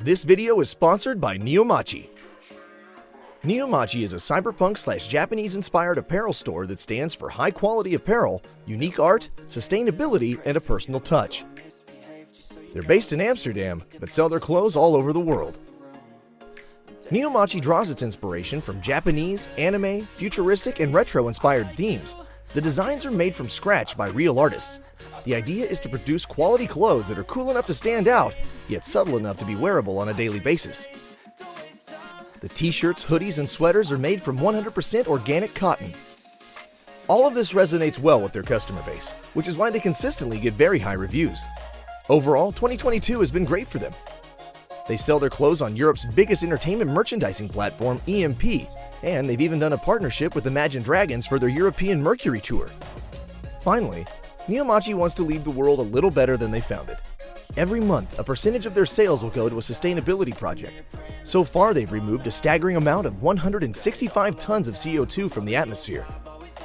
This video is sponsored by Neomachi. Neomachi is a cyberpunk/Japanese-inspired apparel store that stands for high-quality apparel, unique art, sustainability, and a personal touch. They're based in Amsterdam, but sell their clothes all over the world. Neomachi draws its inspiration from Japanese, anime, futuristic, and retro-inspired themes. The designs are made from scratch by real artists. The idea is to produce quality clothes that are cool enough to stand out, yet subtle enough to be wearable on a daily basis. The t-shirts, hoodies, and sweaters are made from 100% organic cotton. All of this resonates well with their customer base, which is why they consistently get very high reviews. Overall, 2022 has been great for them. They sell their clothes on Europe's biggest entertainment merchandising platform, EMP, and they've even done a partnership with Imagine Dragons for their European Mercury tour. Finally, Neomachi wants to leave the world a little better than they found it. Every month, a percentage of their sales will go to a sustainability project. So far, they've removed a staggering amount of 165 tons of CO2 from the atmosphere.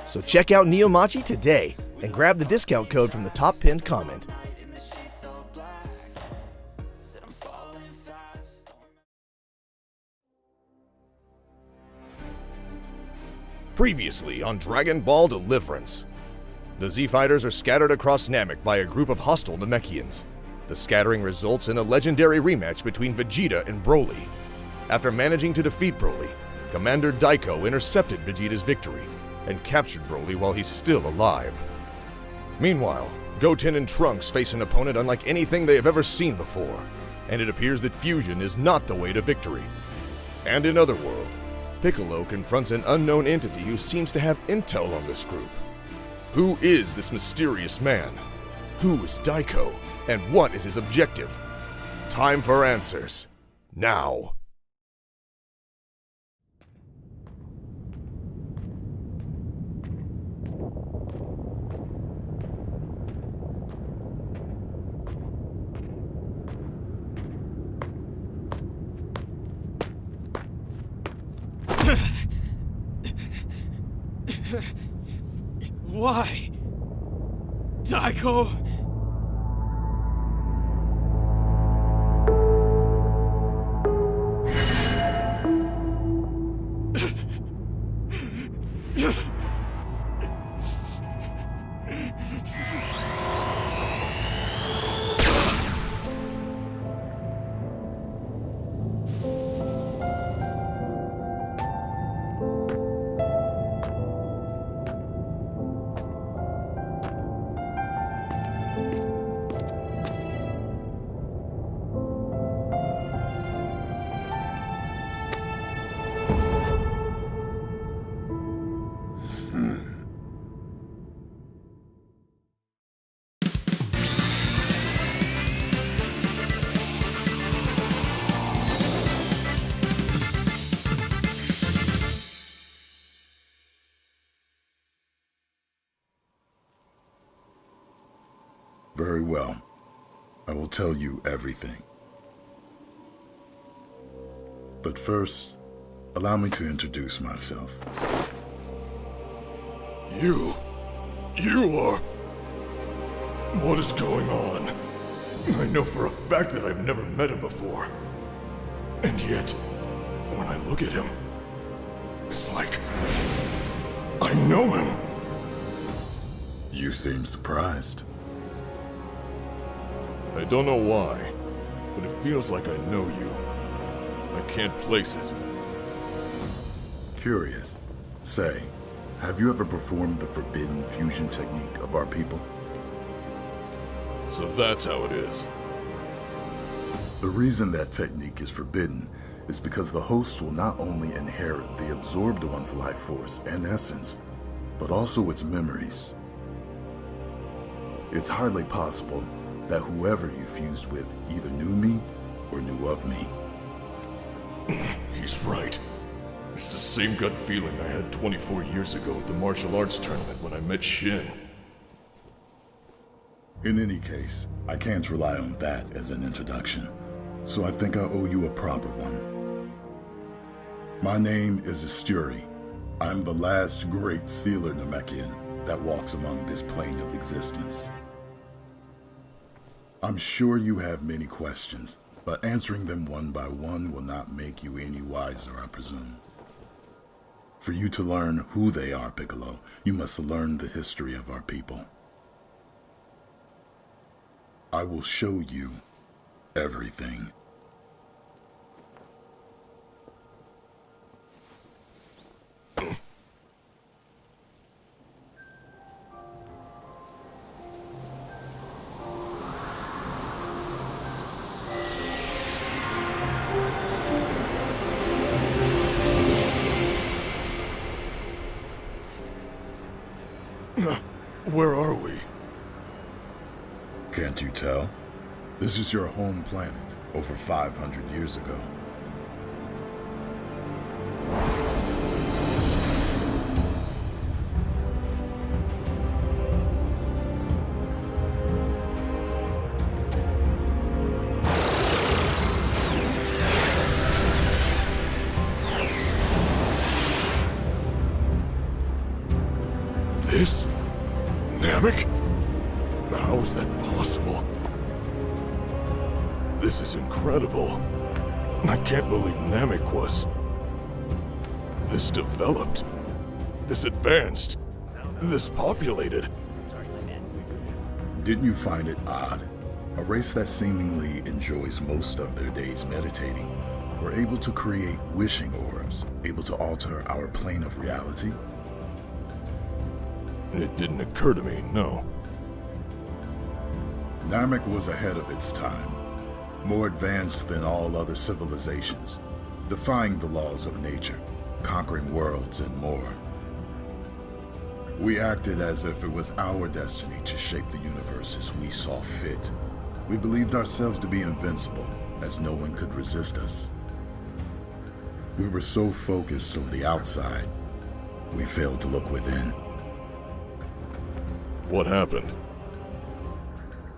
So check out Neomachi today and grab the discount code from the top pinned comment. Previously on Dragon Ball Deliverance. The Z-Fighters are scattered across Namek by a group of hostile Namekians. The scattering results in a legendary rematch between Vegeta and Broly. After managing to defeat Broly, Commander Daiko intercepted Vegeta's victory and captured Broly while he's still alive. Meanwhile, Goten and Trunks face an opponent unlike anything they have ever seen before, and it appears that fusion is not the way to victory. And in Otherworld, Piccolo confronts an unknown entity who seems to have intel on this group. Who is this mysterious man? Who is Daiko? And what is his objective? Time for answers. Now. Why? Daiko? Very well. I will tell you everything. But first, allow me to introduce myself. You are... What is going on? I know for a fact that I've never met him before. And yet, when I look at him, it's like... I know him. You seem surprised. I don't know why, but it feels like I know you. I can't place it. Curious. Say, have you ever performed the forbidden fusion technique of our people? So that's how it is. The reason that technique is forbidden is because the host will not only inherit the absorbed one's life force and essence, but also its memories. It's hardly possible that whoever you fused with either knew me or knew of me. He's right. It's the same gut feeling I had 24 years ago at the martial arts tournament when I met Shin. In any case, I can't rely on that as an introduction, so I think I owe you a proper one. My name is Asturi. I'm the last great sealer Namekian that walks among this plane of existence. I'm sure you have many questions, but answering them one by one will not make you any wiser, I presume. For you to learn who they are, Piccolo, you must learn the history of our people. I will show you everything. Where are we? Can't you tell? This is your home planet, over 500 years ago. This? Namek? How is that possible? This is incredible. I can't believe Namek was this developed, this advanced, this populated. Didn't you find it odd? A race that seemingly enjoys most of their days meditating were able to create wishing orbs, able to alter our plane of reality? It didn't occur to me, no. Namek was ahead of its time, more advanced than all other civilizations, defying the laws of nature, conquering worlds and more. We acted as if it was our destiny to shape the universe as we saw fit. We believed ourselves to be invincible, as no one could resist us. We were so focused on the outside, we failed to look within. What happened?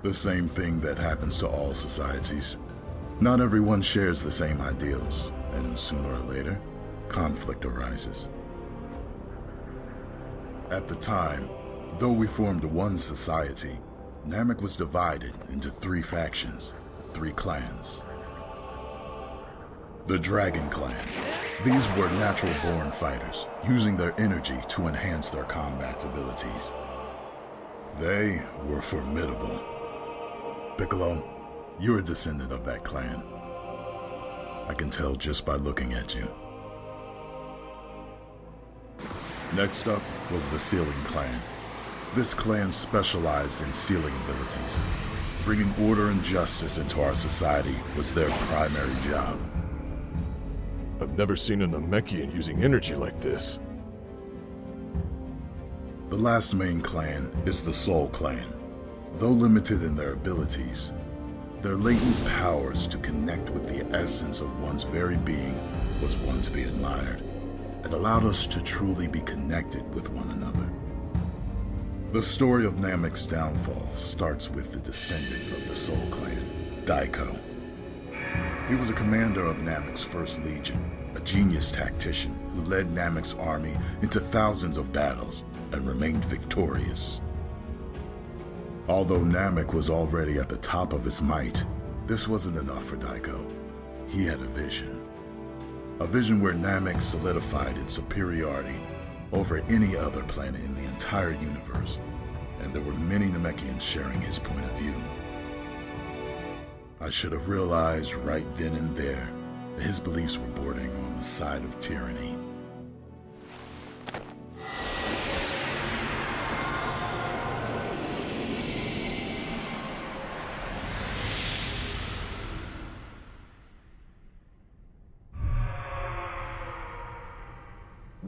The same thing that happens to all societies. Not everyone shares the same ideals, and sooner or later, conflict arises. At the time, though we formed one society, Namek was divided into 3 factions, 3 clans. The Dragon Clan. These were natural-born fighters, using their energy to enhance their combat abilities. They were formidable. Piccolo, you're a descendant of that clan. I can tell just by looking at you. Next up was the Sealing Clan. This clan specialized in sealing abilities. Bringing order and justice into our society was their primary job. I've never seen a namekian using energy like this. The last main clan is the Soul Clan. Though limited in their abilities, their latent powers to connect with the essence of one's very being was one to be admired. It allowed us to truly be connected with one another. The story of Namek's downfall starts with the descendant of the Soul Clan, Daiko. He was a commander of Namek's First Legion, a genius tactician who led Namek's army into thousands of battles and remained victorious. Although Namek was already at the top of his might, this wasn't enough for Daiko. He had a vision. A vision where Namek solidified its superiority over any other planet in the entire universe, and there were many Namekians sharing his point of view. I should have realized right then and there that his beliefs were bordering on the side of tyranny.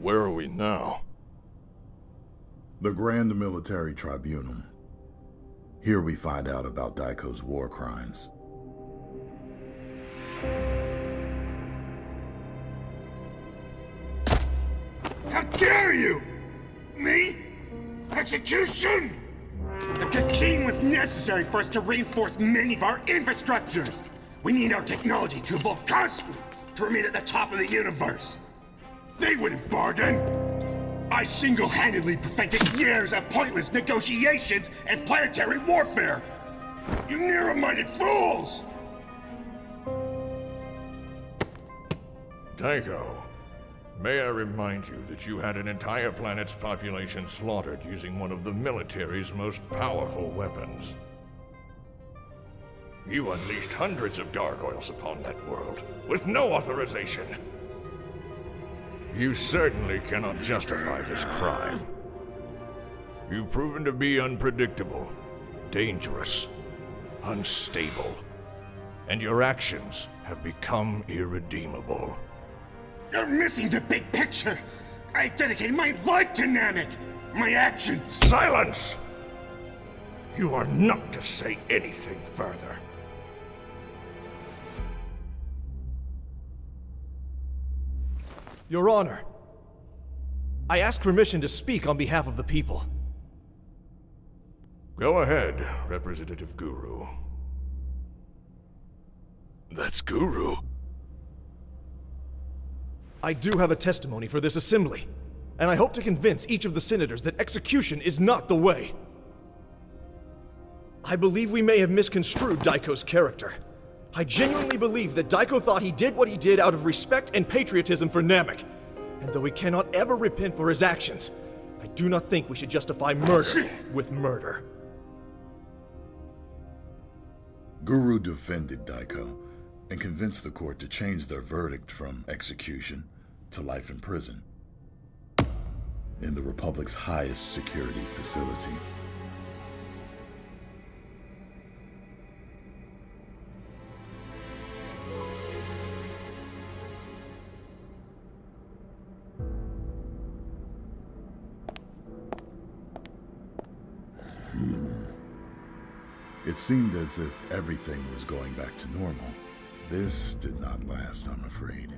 Where are we now? The Grand Military Tribunal. Here we find out about Daiko's war crimes. How dare you! Me? Execution! The Kachine was necessary for us to reinforce many of our infrastructures. We need our technology to evolve constantly to remain at the top of the universe. They wouldn't bargain. I single-handedly prevented years of pointless negotiations and planetary warfare. You narrow-minded fools! Daiko, may I remind you that you had an entire planet's population slaughtered using one of the military's most powerful weapons. You unleashed hundreds of gargoyles upon that world, with no authorization. You certainly cannot justify this crime. You've proven to be unpredictable, dangerous, unstable, and your actions have become irredeemable. You're missing the big picture! I dedicated my life to Namek! My actions! Silence! You are not to say anything further. Your Honor, I ask permission to speak on behalf of the people. Go ahead, Representative Guru. That's Guru. I do have a testimony for this assembly, and I hope to convince each of the senators that execution is not the way. I believe we may have misconstrued Daiko's character. I genuinely believe that Daiko thought he did what he did out of respect and patriotism for Namek. And though he cannot ever repent for his actions, I do not think we should justify murder with murder. Guru defended Daiko and convinced the court to change their verdict from execution to life in prison in the Republic's highest security facility. It seemed as if everything was going back to normal. This did not last, I'm afraid.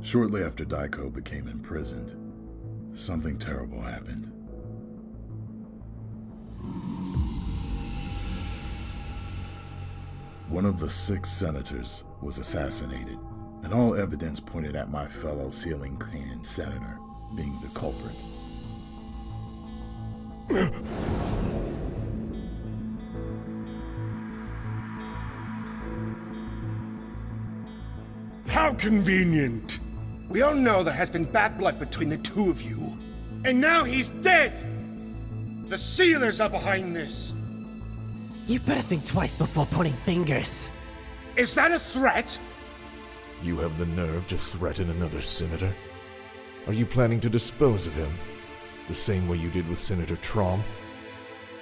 Shortly after Daiko became imprisoned, something terrible happened. One of the 6 senators was assassinated, and all evidence pointed at my fellow namekian senator being the culprit. How convenient! We all know there has been bad blood between the two of you. And now he's dead! The Sealers are behind this! You better think twice before pointing fingers. Is that a threat? You have the nerve to threaten another senator? Are you planning to dispose of him? The same way you did with Senator Traum?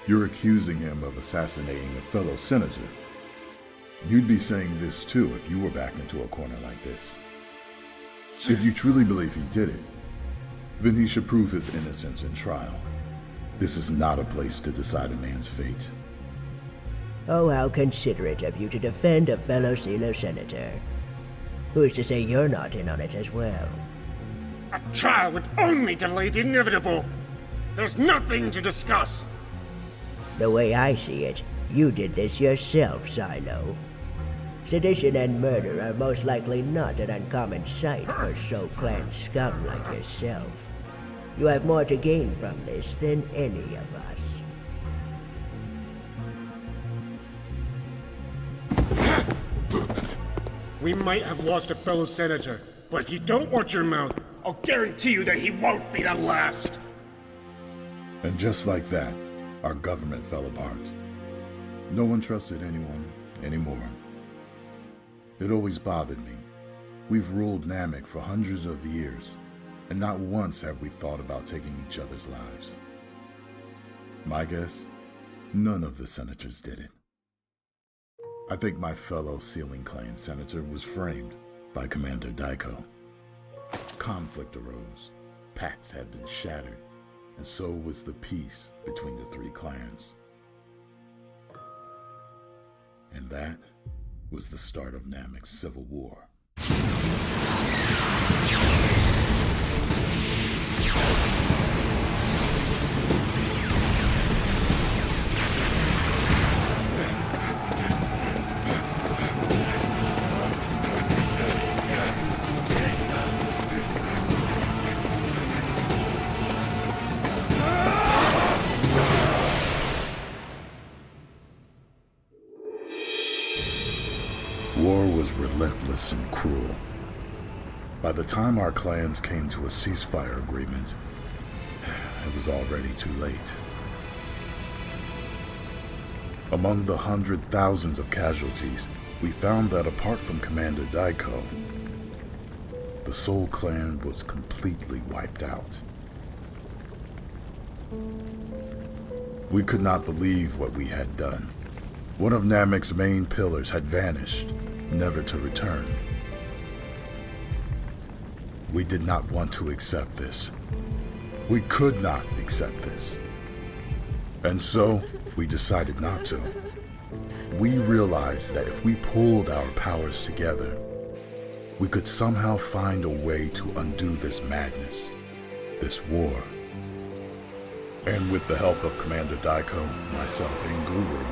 You're accusing him of assassinating a fellow senator. You'd be saying this too if you were backed into a corner like this. If you truly believe he did it, then he should prove his innocence in trial. This is not a place to decide a man's fate. Oh, how considerate of you to defend a fellow Sealer senator. Who's to say you're not in on it as well? A trial would only delay the inevitable! There's nothing to discuss! The way I see it, you did this yourself, Silo. Sedition and murder are most likely not an uncommon sight for so-clan scum like yourself. You have more to gain from this than any of us. We might have lost a fellow senator, but if you don't watch your mouth, I'll guarantee you that he won't be the last! And just like that, our government fell apart. No one trusted anyone anymore. It always bothered me. We've ruled Namek for hundreds of years, and not once have we thought about taking each other's lives. My guess, none of the senators did it. I think my fellow Sealing Clan senator was framed by Commander Daiko. Conflict arose, pacts had been shattered, and so was the peace between the 3 clans. And that was the start of Namek's civil war. War was relentless and cruel. By the time our clans came to a ceasefire agreement, it was already too late. Among the thousands of casualties, we found that apart from Commander Daiko, the Soul Clan was completely wiped out. We could not believe what we had done. One of Namek's main pillars had vanished, never to return. We did not want to accept this. We could not accept this. And so, we decided not to. We realized that if we pulled our powers together, we could somehow find a way to undo this madness, this war. And with the help of Commander Daiko, myself, and Guru,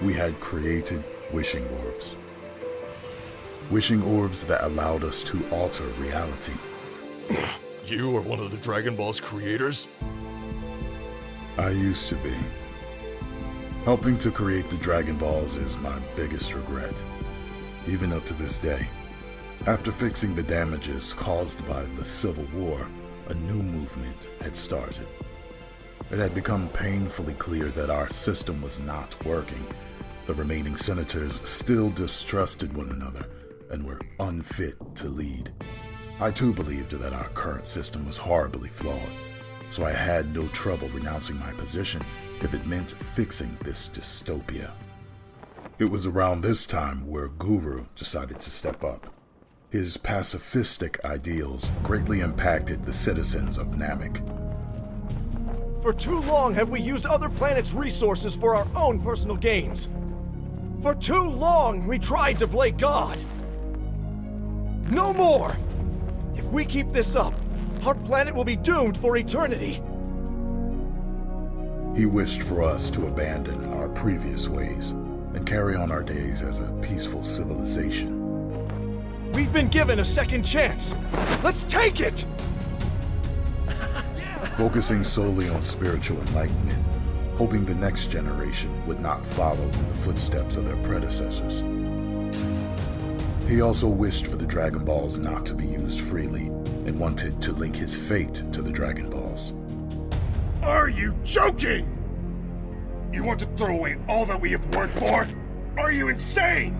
we had created wishing orbs. Wishing orbs that allowed us to alter reality. You are one of the Dragon Ball's creators? I used to be. Helping to create the Dragon Balls is my biggest regret, even up to this day. After fixing the damages caused by the Civil War, a new movement had started. It had become painfully clear that our system was not working. The remaining senators still distrusted one another and were unfit to lead. I too believed that our current system was horribly flawed, so I had no trouble renouncing my position if it meant fixing this dystopia. It was around this time where Guru decided to step up. His pacifistic ideals greatly impacted the citizens of Namek. For too long have we used other planets' resources for our own personal gains. For too long we tried to play God. No more! If we keep this up, our planet will be doomed for eternity. He wished for us to abandon our previous ways and carry on our days as a peaceful civilization. We've been given a second chance. Let's take it! Focusing solely on spiritual enlightenment, hoping the next generation would not follow in the footsteps of their predecessors. He also wished for the Dragon Balls not to be used freely and wanted to link his fate to the Dragon Balls. Are you joking? You want to throw away all that we have worked for? Are you insane?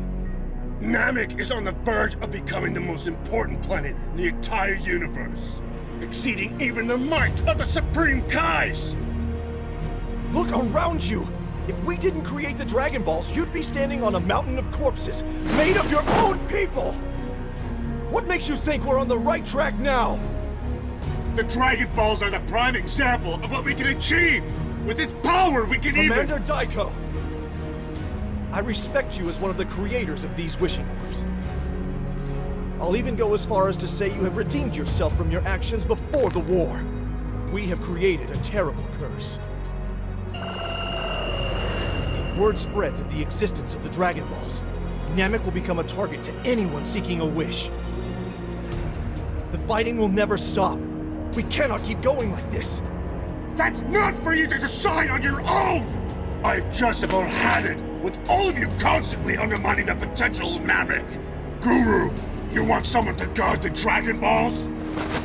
Namek is on the verge of becoming the most important planet in the entire universe, exceeding even the might of the Supreme Kais! Look around you! If we didn't create the Dragon Balls, you'd be standing on a mountain of corpses, made of your own people! What makes you think we're on the right track now? The Dragon Balls are the prime example of what we can achieve! With its power, we can Commander Daiko! I respect you as one of the creators of these wishing orbs. I'll even go as far as to say you have redeemed yourself from your actions before the war. We have created a terrible curse. If word spreads of the existence of the Dragon Balls, Namek will become a target to anyone seeking a wish. The fighting will never stop. We cannot keep going like this. That's not for you to decide on your own! I've just about had it with all of you constantly undermining the potential of Namek. Guru, you want someone to guard the Dragon Balls?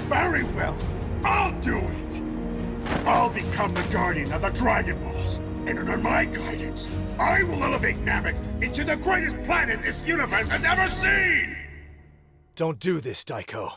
Very well, I'll do it! I'll become the guardian of the Dragon Balls, and under my guidance, I will elevate Namek into the greatest planet this universe has ever seen! Don't do this, Daiko.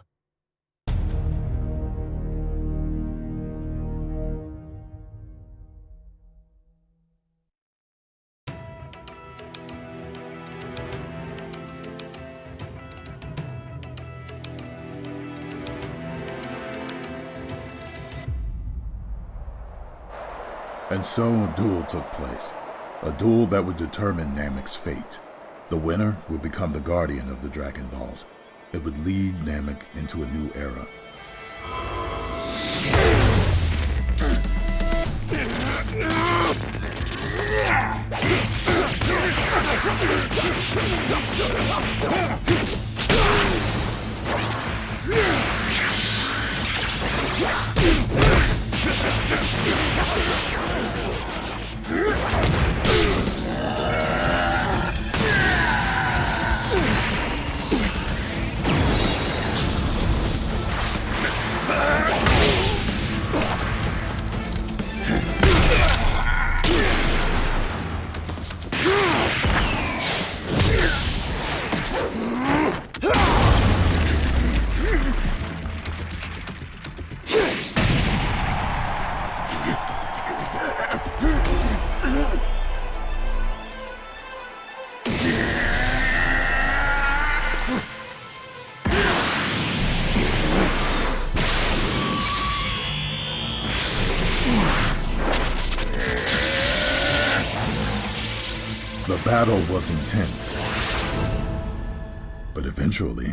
And so a duel took place. A duel that would determine Namek's fate. The winner would become the guardian of the Dragon Balls. It would lead Namek into a new era. battle was intense. But eventually,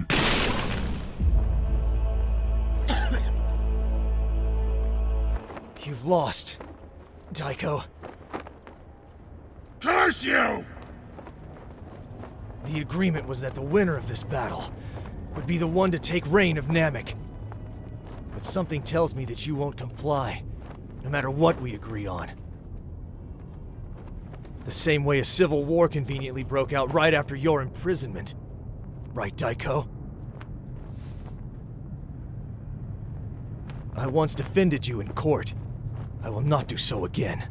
You've lost, Daiko. Curse you! The agreement was that the winner of this battle would be the one to take reign of Namek. But something tells me that you won't comply, no matter what we agree on. The same way a civil war conveniently broke out right after your imprisonment. Right, Daiko? I once defended you in court. I will not do so again.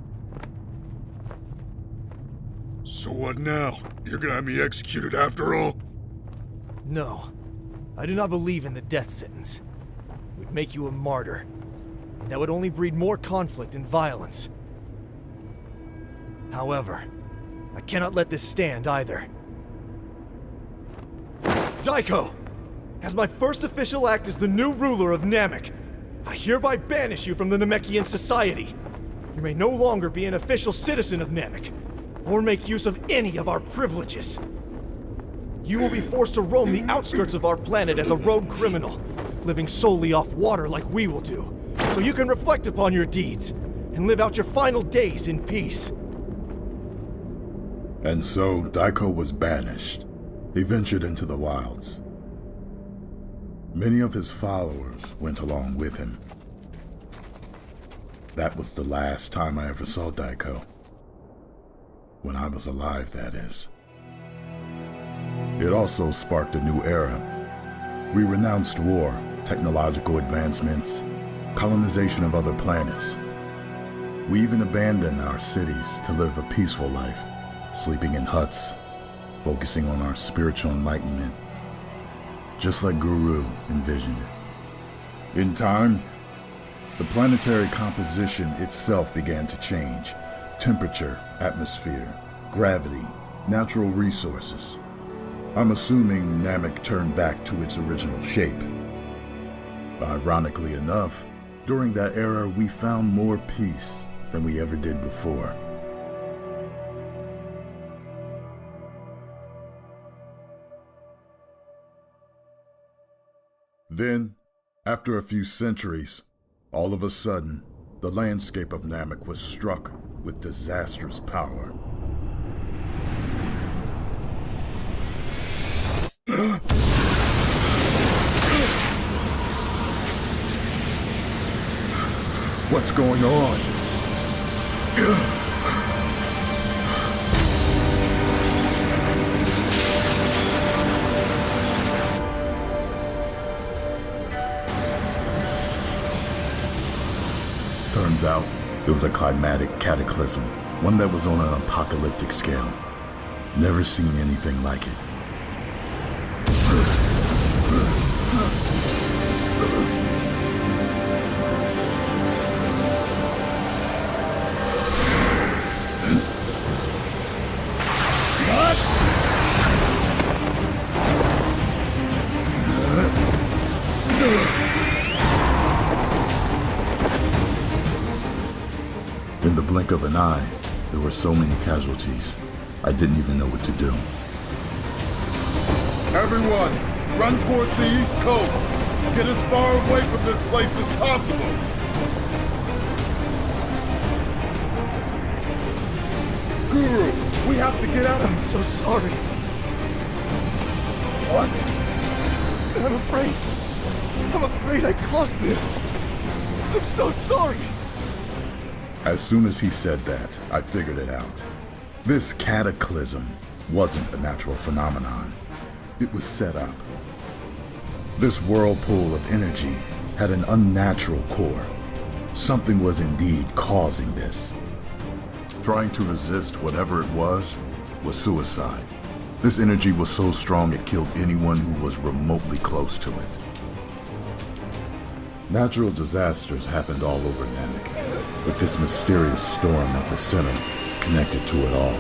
So what now? You're gonna have me executed after all? No. I do not believe in the death sentence. It would make you a martyr, and that would only breed more conflict and violence. However, I cannot let this stand either. Daiko! As my first official act as the new ruler of Namek, I hereby banish you from the Namekian society. You may no longer be an official citizen of Namek, or make use of any of our privileges. You will be forced to roam the outskirts of our planet as a rogue criminal, living solely off water like we will do, so you can reflect upon your deeds and live out your final days in peace. and so Daiko was banished. He ventured into the wilds. Many of his followers went along with him. That was the last time I ever saw Daiko. When I was alive, that is. It also sparked a new era. We renounced war, technological advancements, colonization of other planets. We even abandoned our cities to live a peaceful life, sleeping in huts, focusing on our spiritual enlightenment, just like Guru envisioned it. In time, the planetary composition itself began to change. Temperature, atmosphere, gravity, natural resources. I'm assuming Namek turned back to its original shape. Ironically enough, during that era we found more peace than we ever did before. Then, after a few centuries, all of a sudden, the landscape of Namek was struck with disastrous power. What's going on? Turns out, it was a climatic cataclysm, one that was on an apocalyptic scale. Never seen anything like it. In the blink of an eye, there were so many casualties, I didn't even know what to do. Everyone, run towards the East Coast! Get as far away from this place as possible! Guru, we have to get out of... I'm so sorry. What? I'm afraid I caused this. I'm so sorry. As soon as he said that, I figured it out. This cataclysm wasn't a natural phenomenon. It was set up. This whirlpool of energy had an unnatural core. Something was indeed causing this. Trying to resist whatever it was suicide. This energy was so strong it killed anyone who was remotely close to it. Natural disasters happened all over Namek, with this mysterious storm at the center connected to it all.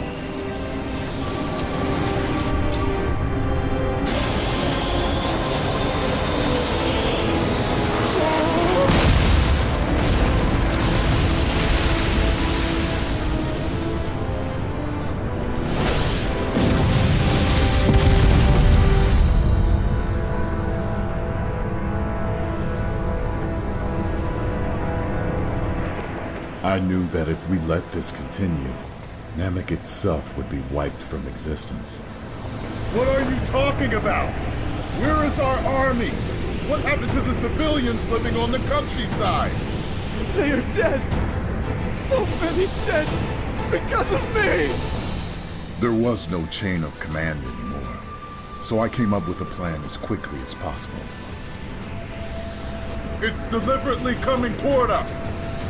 I knew that if we let this continue, Namek itself would be wiped from existence. What are you talking about? Where is our army? What happened to the civilians living on the countryside? They are dead! So many dead because of me! There was no chain of command anymore, so I came up with a plan as quickly as possible. It's deliberately coming toward us!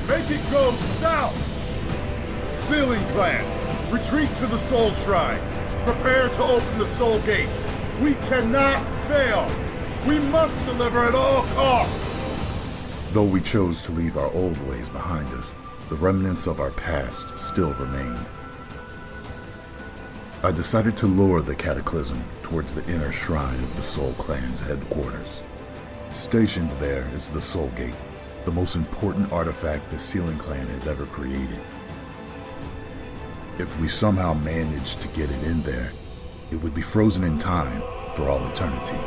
Make it go south! Sealing plan! Retreat to the Soul Shrine! Prepare to open the Soul Gate! We cannot fail! We must deliver at all costs! Though we chose to leave our old ways behind us, the remnants of our past still remained. I decided to lure the Cataclysm towards the inner shrine of the Soul Clan's headquarters. Stationed there is the Soul Gate, the most important artifact the Sealing Clan has ever created. If we somehow managed to get it in there, it would be frozen in time for all eternity.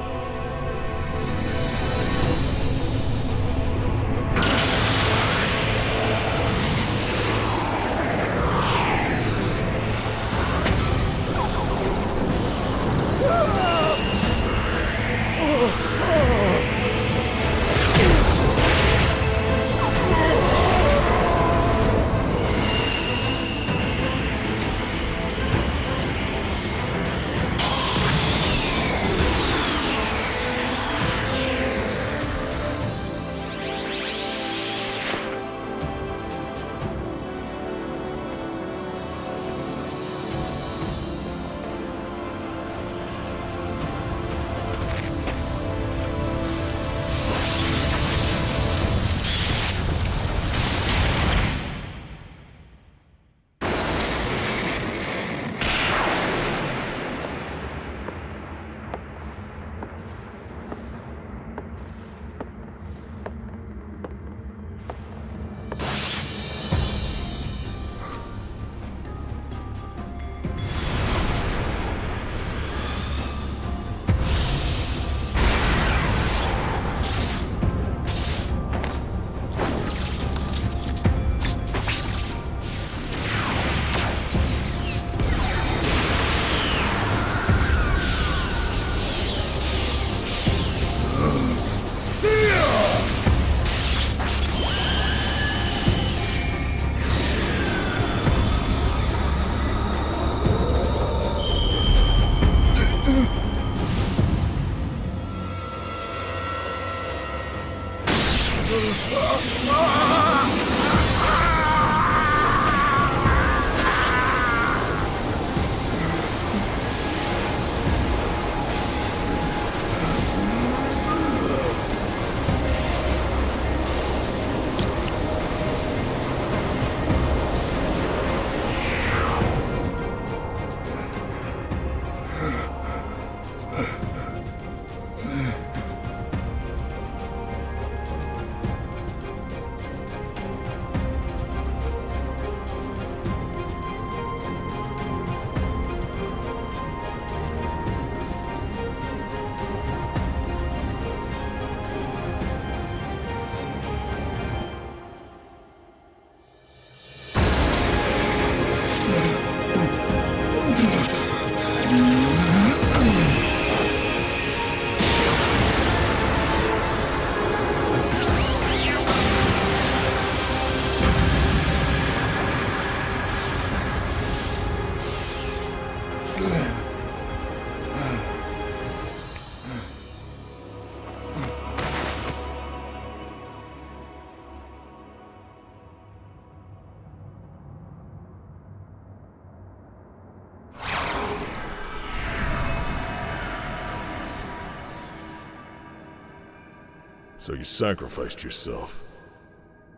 So you sacrificed yourself.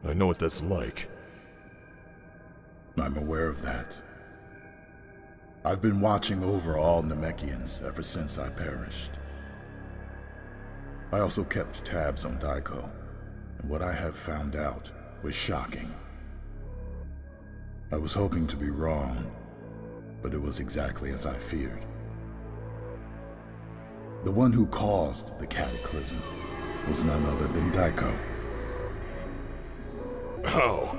I know what that's like. I'm aware of that. I've been watching over all Namekians ever since I perished. I also kept tabs on Daiko, and what I have found out was shocking. I was hoping to be wrong, but it was exactly as I feared. The one who caused the Cataclysm was none other than Daiko. How?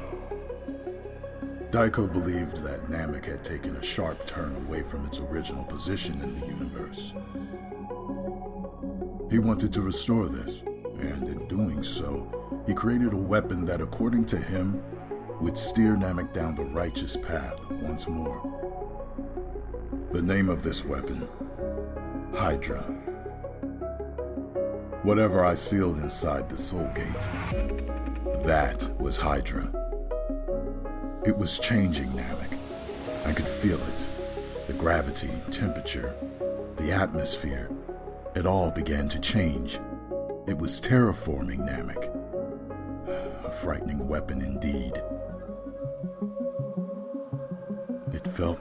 Daiko believed that Namek had taken a sharp turn away from its original position in the universe. He wanted to restore this, and in doing so, he created a weapon that, according to him, would steer Namek down the righteous path once more. The name of this weapon, Hydra. Whatever I sealed inside the Soul Gate, that was Hydra. It was changing Namek. I could feel it. The gravity, temperature, the atmosphere, it all began to change. It was terraforming Namek. A frightening weapon indeed. It felt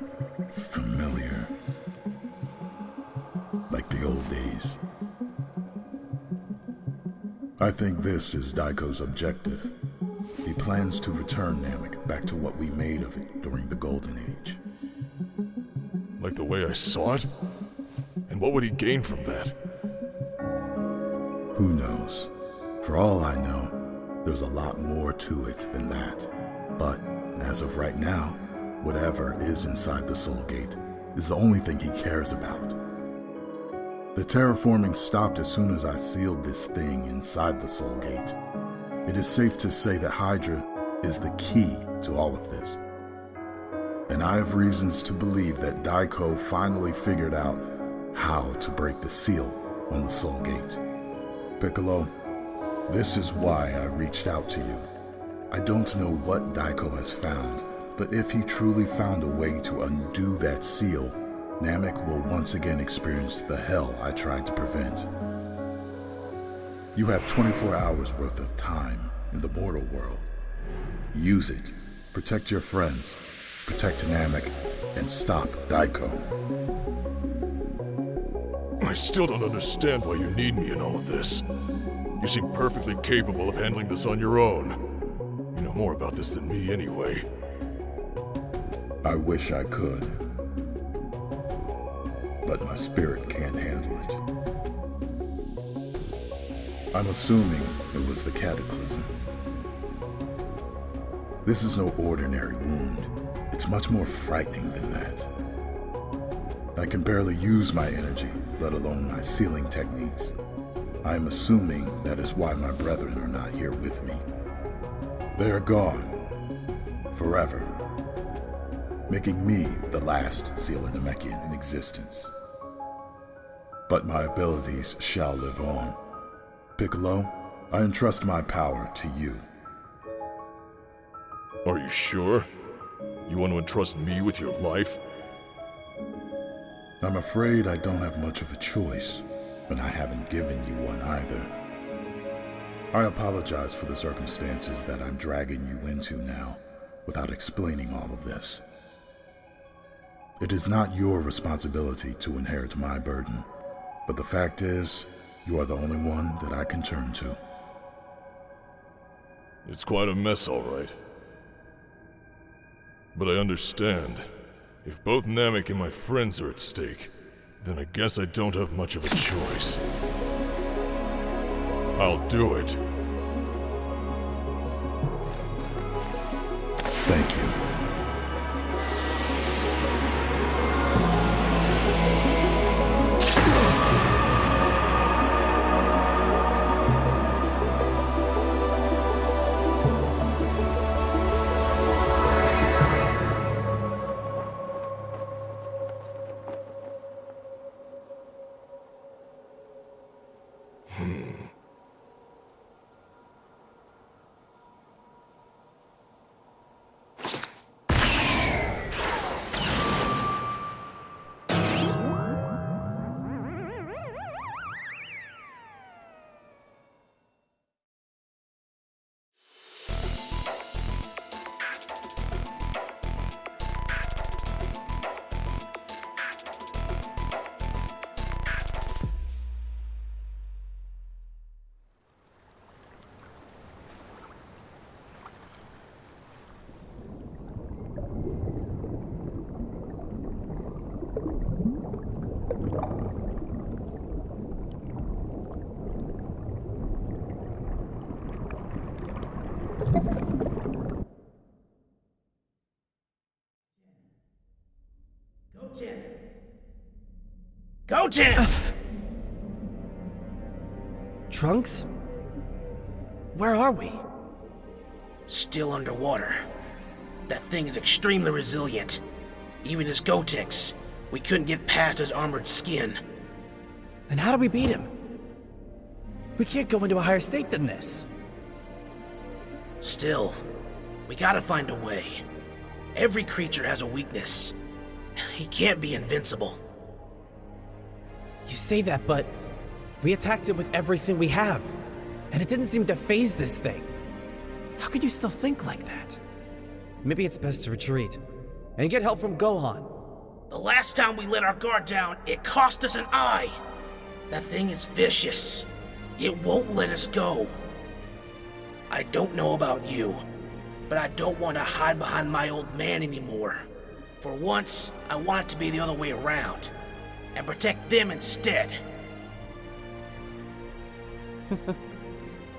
familiar. Like the old days. I think this is Daiko's objective. He plans to return Namek back to what we made of it during the Golden Age. Like the way I saw it? And what would he gain from that? Who knows? For all I know, there's a lot more to it than that. But, as of right now, whatever is inside the Soul Gate is the only thing he cares about. The terraforming stopped as soon as I sealed this thing inside the Soul Gate. It is safe to say that Hydra is the key to all of this. And I have reasons to believe that Daiko finally figured out how to break the seal on the Soul Gate. Piccolo, this is why I reached out to you. I don't know what Daiko has found, but if he truly found a way to undo that seal, Namek will once again experience the hell I tried to prevent. You have 24 hours worth of time in the mortal world. Use it. Protect your friends, protect Namek, and stop Daiko. I still don't understand why you need me in all of this. You seem perfectly capable of handling this on your own. You know more about this than me anyway. I wish I could. But my spirit can't handle it. I'm assuming it was the cataclysm. This is no ordinary wound. It's much more frightening than that. I can barely use my energy, let alone my sealing techniques. I am assuming that is why my brethren are not here with me. They are gone. Forever. Making me the last sealer Namekian in existence. But my abilities shall live on. Piccolo, I entrust my power to you. Are you sure? You want to entrust me with your life? I'm afraid I don't have much of a choice, and I haven't given you one either. I apologize for the circumstances that I'm dragging you into now, without explaining all of this. It is not your responsibility to inherit my burden, but the fact is, you are the only one that I can turn to. It's quite a mess, all right. But I understand. If both Namek and my friends are at stake, then I guess I don't have much of a choice. I'll do it. Thank you. Goten! Trunks? Where are we? Still underwater. That thing is extremely resilient. Even as Gotenks, we couldn't get past his armored skin. And how do we beat him? We can't go into a higher state than this. Still, we gotta find a way. Every creature has a weakness. He can't be invincible. You say that, but we attacked it with everything we have, and it didn't seem to phase this thing. How could you still think like that? Maybe it's best to retreat and get help from Gohan. The last time we let our guard down, it cost us an eye. That thing is vicious. It won't let us go. I don't know about you, but I don't want to hide behind my old man anymore. For once, I want it to be the other way around, and protect them instead.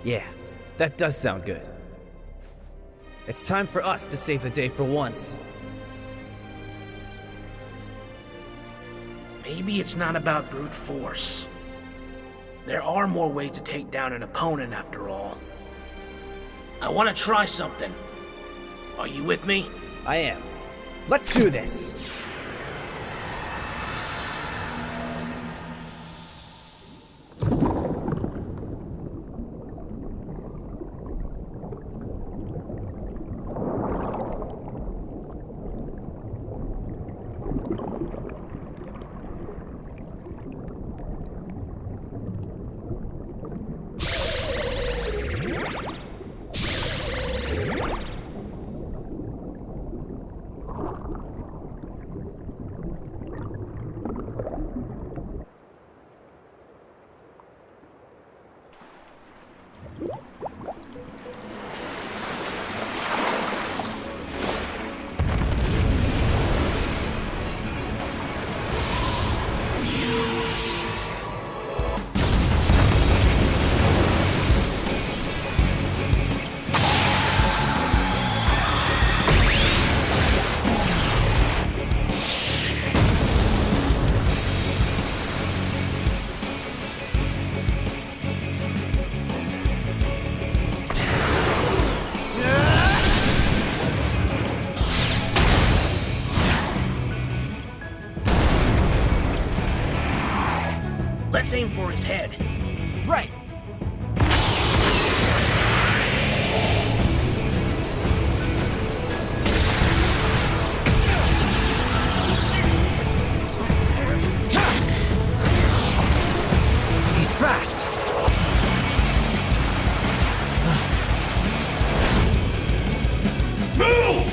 Yeah, that does sound good. It's time for us to save the day for once. Maybe it's not about brute force. There are more ways to take down an opponent after all. I want to try something. Are you with me? I am. Let's do this! Let's aim for his head. Right! He's fast! Move!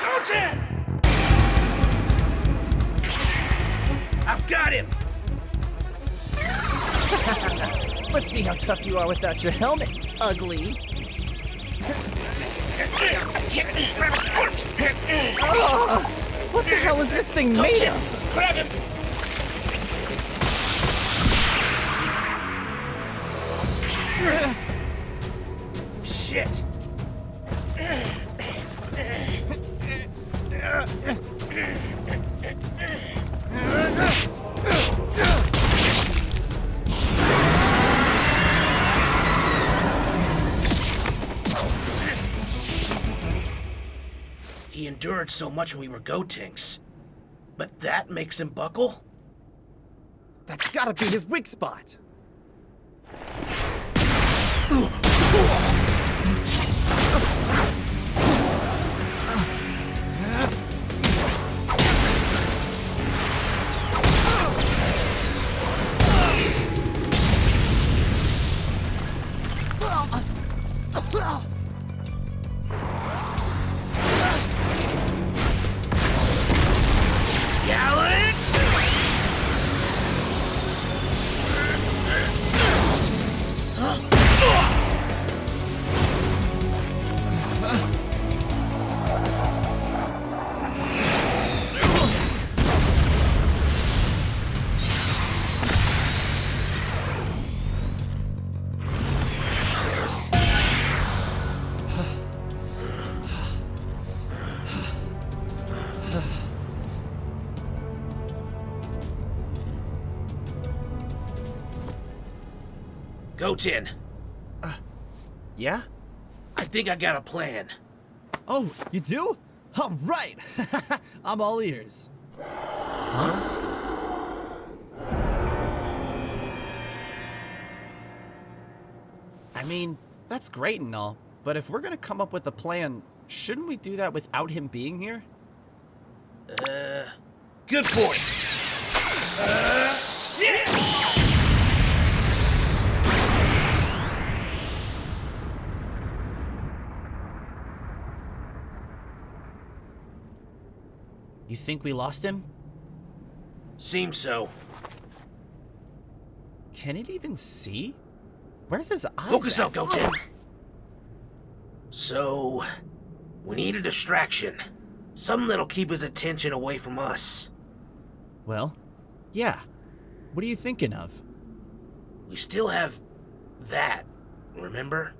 Goten! I've got him! Let's see how tough you are without your helmet, ugly. What the hell is this thing made Goten, of? grab him! Shit! He endured so much when we were Gotenks. But that makes him buckle? That's gotta be his weak spot. Goten, Yeah? I think I got a plan. Oh, you do? All right. I'm all ears. I mean, that's great and all, but if we're gonna come up with a plan, shouldn't we do that without him being here? Good point. You think we lost him? Seems so. Can it even see? Where's his eyes Focus at? up, Goten. So, we need a distraction. Something that'll keep his attention away from us. Well, yeah. What are you thinking of? We still have that, remember?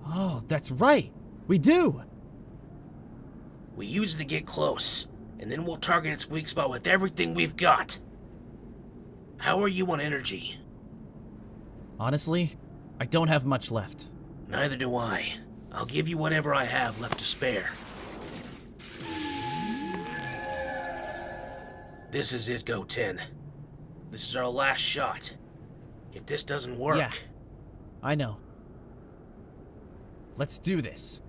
Oh, that's right. We do. We use it to get close, and then we'll target its weak spot with everything we've got. How are you on energy? Honestly, I don't have much left. Neither do I. I'll give you whatever I have left to spare. This is it, Goten. This is our last shot. If this doesn't work... Yeah, I know. Let's do this.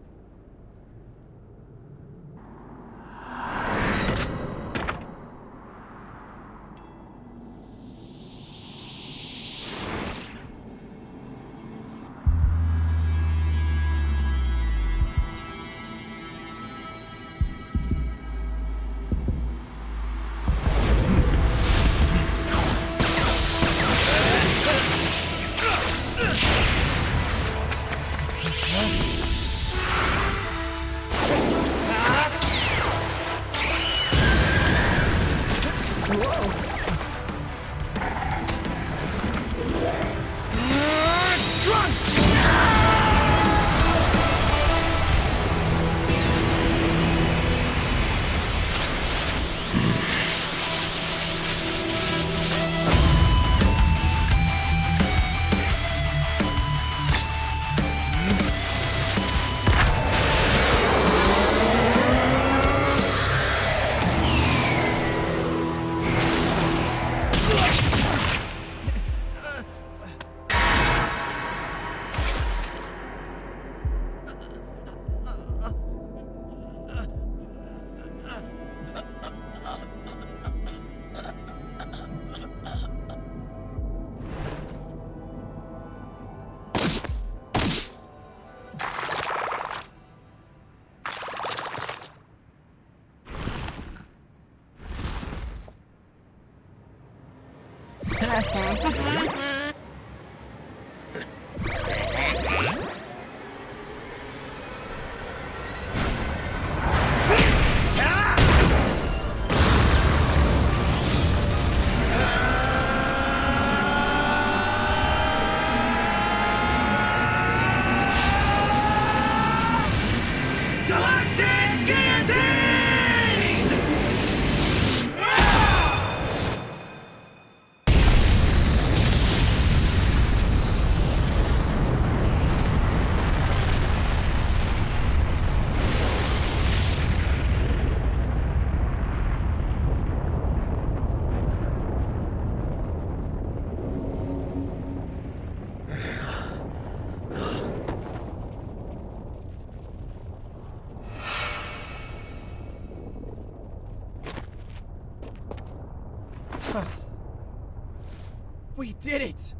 We did it!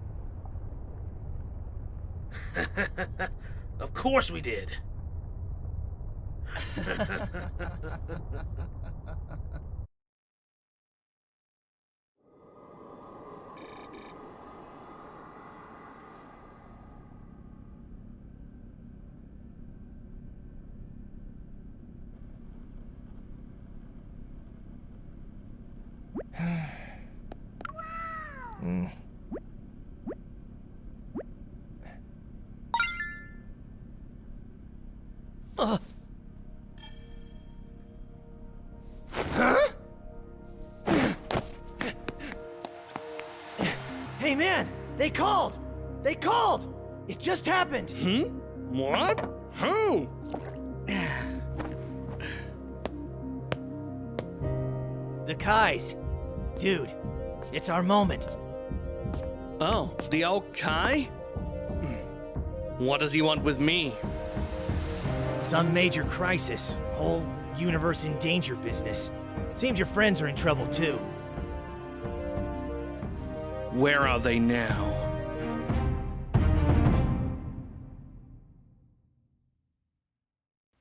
Of course we did. Hey man, they called! They called! It just happened! What? Who? The Kais. Dude, it's our moment. Oh, the old Kai? What does he want with me? Some major crisis. Whole universe in danger business. Seems your friends are in trouble too. Where are they now?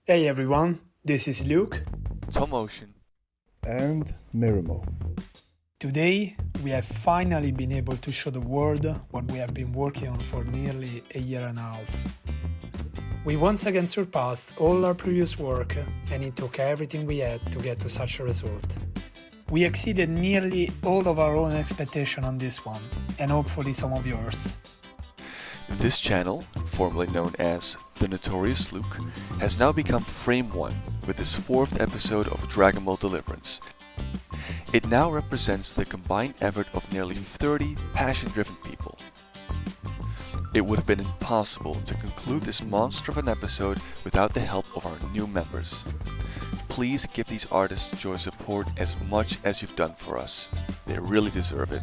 Hey everyone, this is Luke. Tom Ocean. And Miramo. Today, we have finally been able to show the world what we have been working on for nearly a year and a half. We once again surpassed all our previous work, and it took everything we had to get to such a result. We exceeded nearly all of our own expectations on this one, and hopefully some of yours. This channel, formerly known as The Notorious Luke, has now become Frame 1 with its 4th episode of Dragon Ball Deliverance. It now represents the combined effort of nearly 30 passion-driven people. It would have been impossible to conclude this monster of an episode without the help of our new members. Please give these artists your support as much as you've done for us. They really deserve it.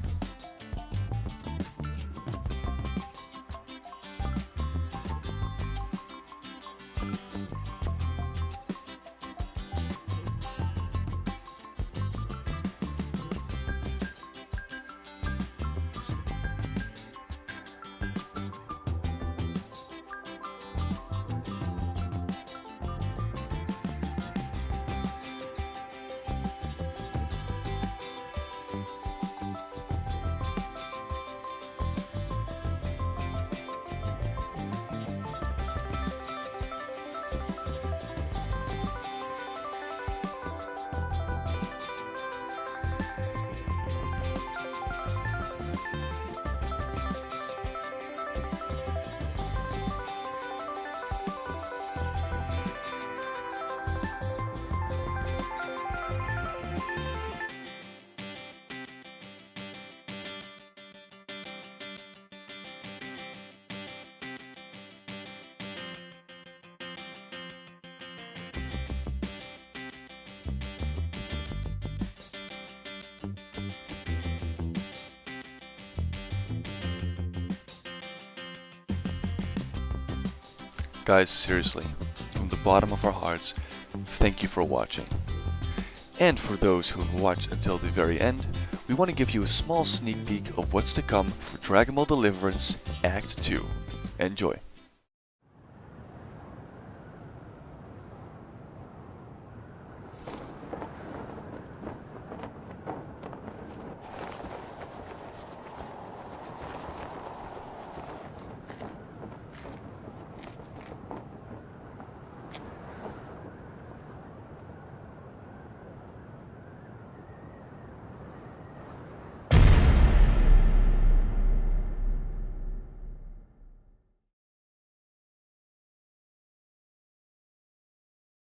Guys, seriously, from the bottom of our hearts, thank you for watching. And for those who have watched until the very end, we want to give you a small sneak peek of what's to come for Dragon Ball Deliverance Act 2. Enjoy!